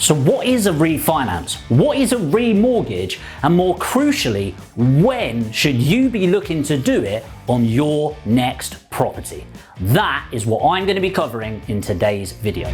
So what is a refinance? What is a remortgage? And more crucially, when should you be looking to do it on your next property? That is what I'm going to be covering in today's video.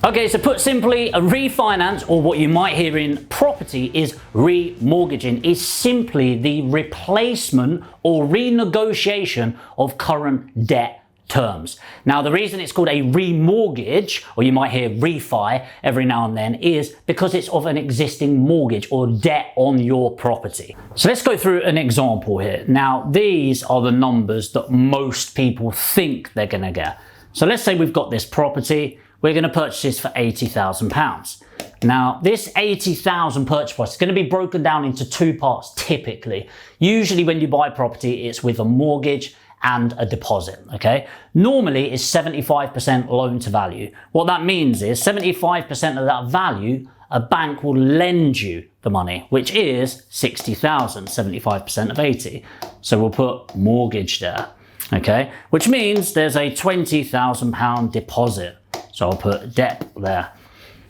Okay, so put simply, a refinance, or what you might hear in property is remortgaging, is simply the replacement or renegotiation of current debt terms. Now, the reason it's called a remortgage, or you might hear refi every now and then, is because it's of an existing mortgage or debt on your property. So let's go through an example here. Now, these are the numbers that most people think they're going to get. So let's say we've got this property. We're going to purchase this for £80,000. Now, this £80,000 purchase price is going to be broken down into two parts typically. Usually when you buy property, it's with a mortgage and a deposit, okay? Normally it's 75% loan to value. What that means is 75% of that value, a bank will lend you the money, which is 60,000, 75% of 80. So we'll put mortgage there, okay? Which means there's a £20,000 deposit. So I'll put debt there.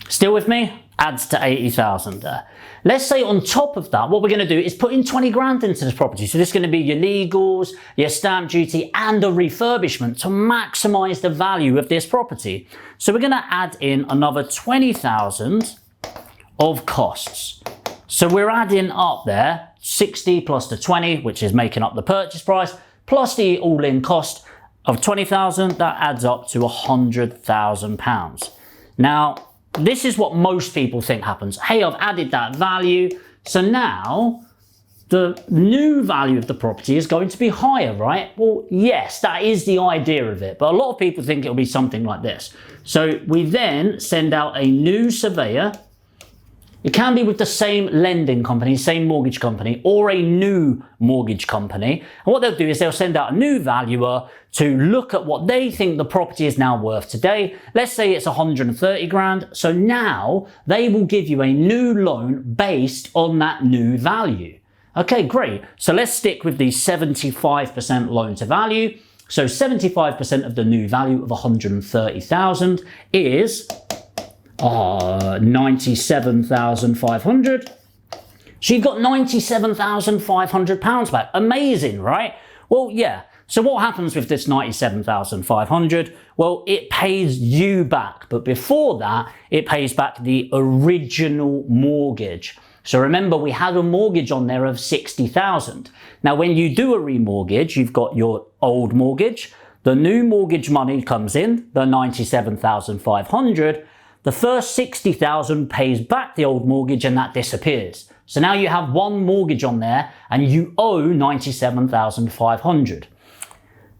Still with me? Adds to 80,000 there. Let's say on top of that, what we're going to do is put in 20 grand into this property. So this is going to be your legals, your stamp duty, and a refurbishment to maximize the value of this property. So we're going to add in another 20,000 of costs. So we're adding up there 60 plus the 20, which is making up the purchase price, plus the all-in cost of 20,000, that adds up to £100,000. Now, this is what most people think happens. Hey, I've added that value. So now the new value of the property is going to be higher, right? Well, yes, that is the idea of it. But a lot of people think it'll be something like this. So we then send out a new surveyor. It can be with the same lending company, same mortgage company, or a new mortgage company. And what they'll do is they'll send out a new valuer to look at what they think the property is now worth today. Let's say it's 130 grand. So now they will give you a new loan based on that new value. Okay, great. So let's stick with the 75% loan to value. So 75% of the new value of 130,000 is 97,500. So you've got £97,500 back. Amazing, right? Well, yeah. So what happens with this 97,500? Well, it pays you back. But before that, it pays back the original mortgage. So remember, we had a mortgage on there of 60,000. Now, when you do a remortgage, you've got your old mortgage. The new mortgage money comes in, the 97,500. The first 60,000 pays back the old mortgage and that disappears. So now you have one mortgage on there and you owe 97,500.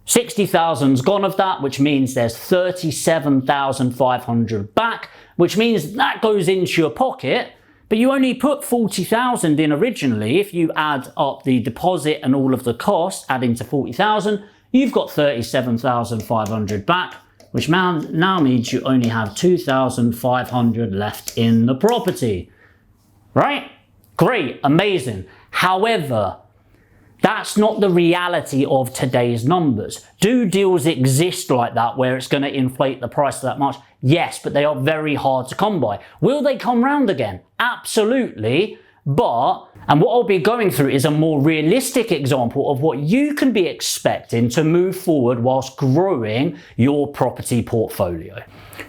60,000's gone of that, which means there's 37,500 back, which means that goes into your pocket, but you only put 40,000 in originally. If you add up the deposit and all of the costs, adding to 40,000, you've got 37,500 back, which now means you only have 2,500 left in the property, right? Great, amazing. However, that's not the reality of today's numbers. Do deals exist like that where it's going to inflate the price that much? Yes, but they are very hard to come by. Will they come round again? Absolutely. And what I'll be going through is a more realistic example of what you can be expecting to move forward whilst growing your property portfolio.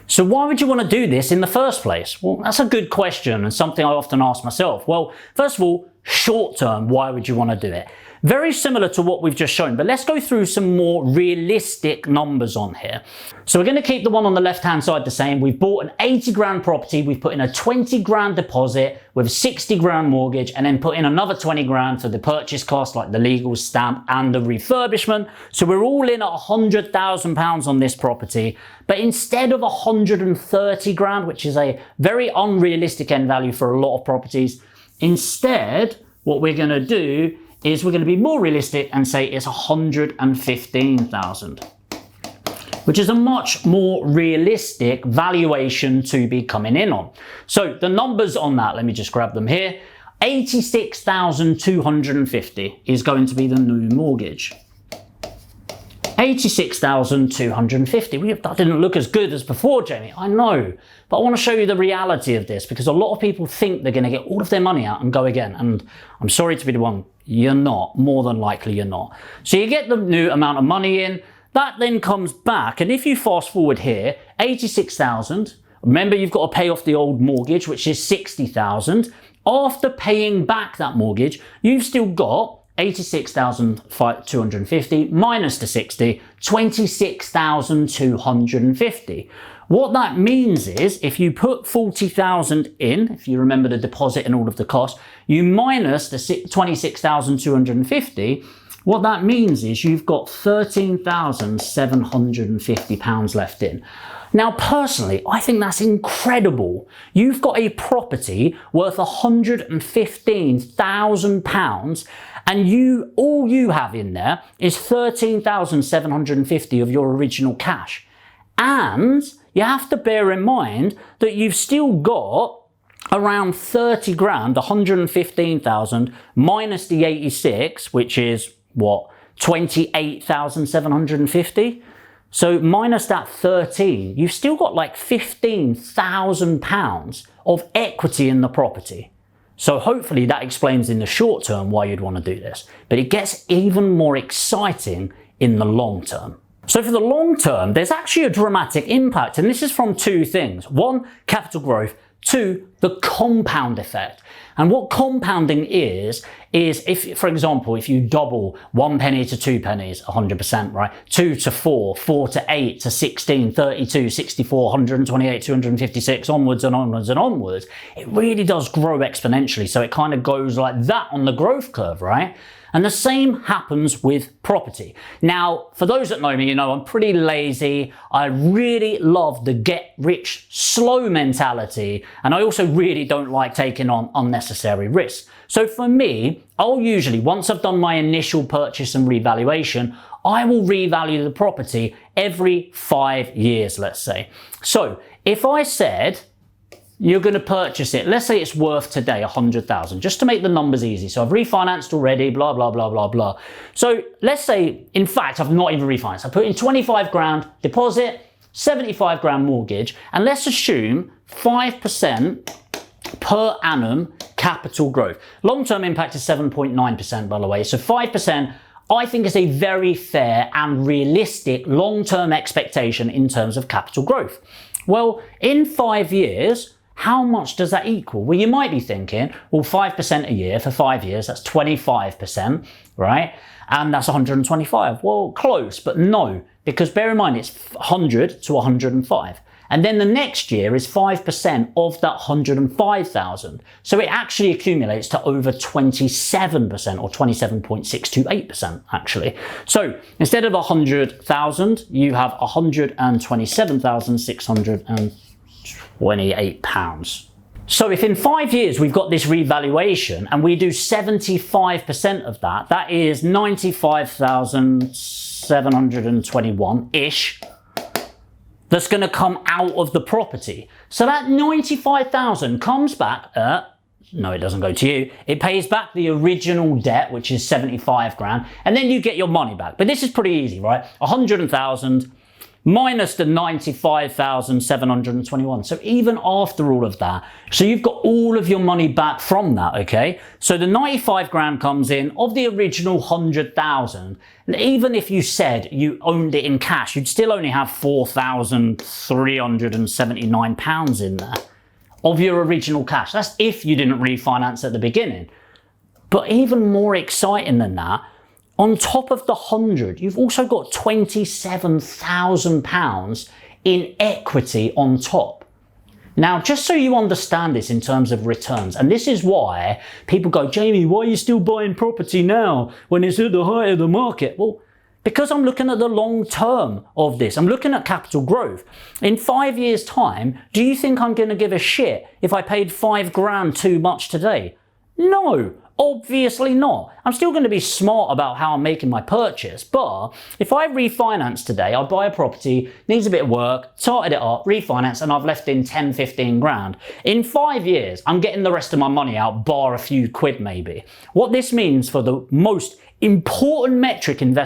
So why would you want to do this in the first place? Well, that's a good question and something I often ask myself. Well, first of all, short term, why would you want to do it? Very similar to what we've just shown, but let's go through some more realistic numbers on here. So we're going to keep the one on the left-hand side the same. We've bought an 80 grand property. We've put in a 20 grand deposit with a 60 grand mortgage and then put in another 20 grand for the purchase cost, like the legal stamp and the refurbishment. So we're all in at £100,000 on this property. But instead of 130 grand, which is a very unrealistic end value for a lot of properties, instead, what we're going to do is we're going to be more realistic and say it's 115,000, which is a much more realistic valuation to be coming in on. So the numbers on that, let me just grab them here. 86,250 is going to be the new mortgage. 86,250. That didn't look as good as before, Jamie. I know, but I want to show you the reality of this because a lot of people think they're going to get all of their money out and go again. And I'm sorry to be the one, you're not. More than likely, you're not. So you get the new amount of money in. That then comes back. And if you fast forward here, 86,000. Remember, you've got to pay off the old mortgage, which is 60,000. After paying back that mortgage, you've still got 86,250 minus the 60, 26,250. What that means is if you put 40,000 in, if you remember the deposit and all of the costs, you minus the 26,250, what that means is you've got £13,750 left in. Now, personally, I think that's incredible. You've got a property worth £115,000 and all you have in there is 13,750 of your original cash. And you have to bear in mind that you've still got around 30 grand, 115,000 minus the 86, which is what, 28,750. So minus that 13, you've still got like £15,000 of equity in the property. So hopefully that explains in the short term why you'd want to do this. But it gets even more exciting in the long term. So for the long term, there's actually a dramatic impact. And this is from two things. One, capital growth. Two, the compound effect. And what compounding is if, for example, if you double 1 penny to 2 pennies, 100%, right? 2 to 4, 4 to 8 to 16, 32, 64, 128, 256, onwards and onwards and onwards, it really does grow exponentially. So it kind of goes like that on the growth curve, right? And the same happens with property. Now, for those that know me, you know I'm pretty lazy. I really love the get rich slow mentality. And I also really don't like taking on unnecessary risks. So for me, I'll usually, once I've done my initial purchase and revaluation, I will revalue the property every 5 years, let's say. So if I said, you're going to purchase it, let's say it's worth today 100,000, just to make the numbers easy. So I've refinanced already, blah, blah, blah, blah, blah. So let's say, in fact, I've not even refinanced. I put in 25 grand deposit, 75 grand mortgage, and let's assume 5% per annum capital growth. Long-term impact is 7.9%, by the way. So 5%, I think, is a very fair and realistic long-term expectation in terms of capital growth. Well, in 5 years, how much does that equal? Well, you might be thinking, well, 5% a year for 5 years, that's 25%, right? And that's 125. Well, close, but no, because bear in mind, it's 100 to 105. And then the next year is 5% of that 105,000. So it actually accumulates to over 27% or 27.628% actually. So instead of 100,000, you have 127,628 pounds. So if in 5 years we've got this revaluation and we do 75% of that, that is 95,721-ish. That's going to come out of the property. So that 95,000 comes back no, it doesn't go to you. It pays back the original debt, which is 75 grand, and then you get your money back. But this is pretty easy, right? 100,000 minus the 95,721. So even after all of that, so you've got all of your money back from that, okay? So the 95 grand comes in of the original 100,000. Even if you said you owned it in cash, you'd still only have 4,379 pounds in there of your original cash. That's if you didn't refinance at the beginning. But even more exciting than that, on top of the 100, you've also got 27,000 pounds in equity on top. Now, just so you understand this in terms of returns, and this is why people go, Jamie, why are you still buying property now when it's at the height of the market? Well, because I'm looking at the long term of this. I'm looking at capital growth. In 5 years' time, do you think I'm going to give a shit if I paid 5 grand too much today? No. Obviously not. I'm still going to be smart about how I'm making my purchase, but if I refinance today, I buy a property, needs a bit of work, started it up, refinance, and I've left in 10, 15 grand. In 5 years, I'm getting the rest of my money out, bar a few quid maybe. What this means for the most important metric in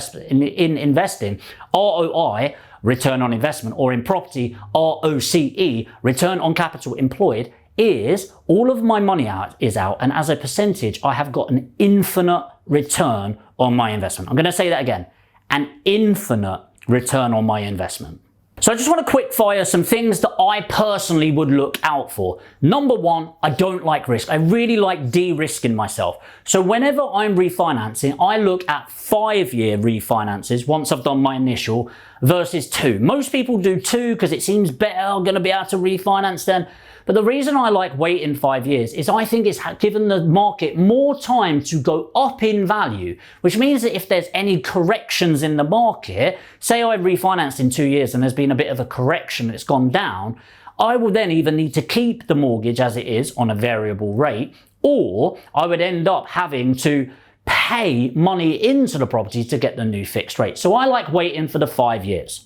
investing, ROI, return on investment, or in property, ROCE, return on capital employed, is all of my money is out, and as a percentage, I have got an infinite return on my investment. I'm going to say that again, an infinite return on my investment. So I just want to quick fire some things that I personally would look out for. Number one, I don't like risk. I really like de-risking myself. So whenever I'm refinancing, I look at 5-year refinances once I've done my initial versus 2. Most people do 2 because it seems better, I'm going to be able to refinance then. But the reason I like waiting 5 years is I think it's given the market more time to go up in value, which means that if there's any corrections in the market, say I refinanced in 2 years and there's been a bit of a correction, it's gone down, I will then either need to keep the mortgage as it is on a variable rate, or I would end up having to pay money into the property to get the new fixed rate. So I like waiting for the 5 years.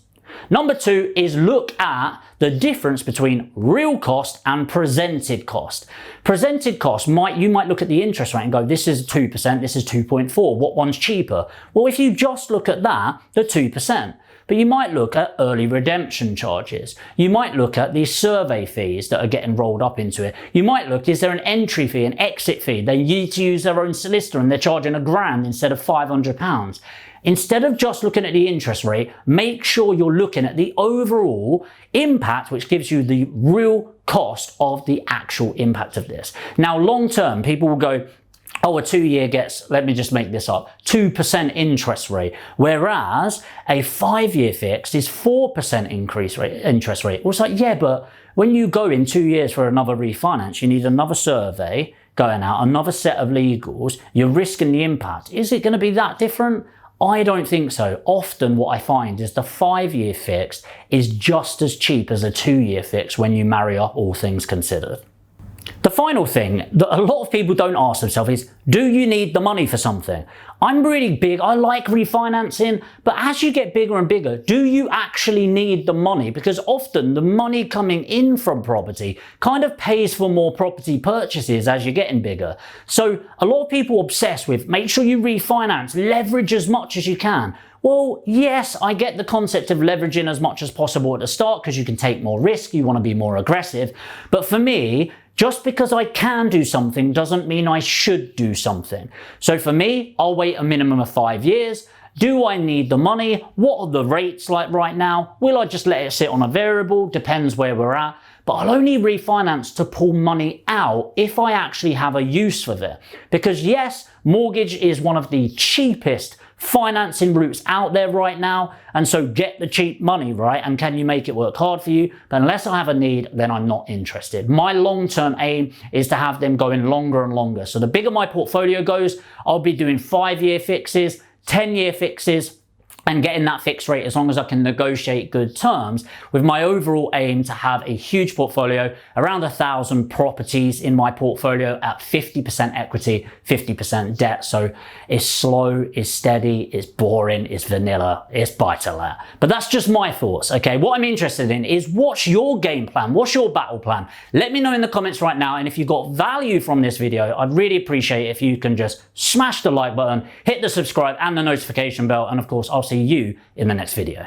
Number 2 is look at the difference between real cost and presented cost. Presented cost, you might look at the interest rate and go, this is 2%, this is 2.4, what one's cheaper? Well, if you just look at that, the 2%. But you might look at early redemption charges. You might look at these survey fees that are getting rolled up into it. You might look, is there an entry fee, an exit fee? They need to use their own solicitor and they're charging £1,000 instead of £500. Instead of just looking at the interest rate, make sure you're looking at the overall impact, which gives you the real cost of the actual impact of this. Now, long term, people will go, oh, a 2-year gets, let me just make this up, 2% interest rate, whereas a 5-year fixed is 4% interest rate. Well, it's like, yeah, but when you go in 2 years for another refinance, you need another survey going out, another set of legals, you're risking the impact. Is it going to be that different? I don't think so. Often what I find is the 5-year fixed is just as cheap as a 2-year fixed when you marry up all things considered. The final thing that a lot of people don't ask themselves is, do you need the money for something? I'm really big, I like refinancing, but as you get bigger and bigger, do you actually need the money? Because often the money coming in from property kind of pays for more property purchases as you're getting bigger. So a lot of people obsess with, make sure you refinance, leverage as much as you can. Well, yes, I get the concept of leveraging as much as possible at the start because you can take more risk, you want to be more aggressive. But for me, just because I can do something doesn't mean I should do something. So for me, I'll wait a minimum of 5 years. Do I need the money? What are the rates like right now? Will I just let it sit on a variable? Depends where we're at. But I'll only refinance to pull money out if I actually have a use for it. Because yes, mortgage is one of the cheapest financing routes out there right now, and so get the cheap money, right? And can you make it work hard for you? But unless I have a need, then I'm not interested. My long-term aim is to have them going longer and longer. So the bigger my portfolio goes, I'll be doing 5-year fixes, 10-year fixes, and getting that fixed rate as long as I can negotiate good terms, with my overall aim to have a huge portfolio, around 1,000 properties in my portfolio at 50% equity, 50% debt. So it's slow, it's steady, it's boring, it's vanilla, it's buy-to-let. But that's just my thoughts, okay? What I'm interested in is, what's your game plan? What's your battle plan? Let me know in the comments right now. And if you got value from this video, I'd really appreciate it if you can just smash the like button, hit the subscribe and the notification bell. And of course, I'll see you in the next video.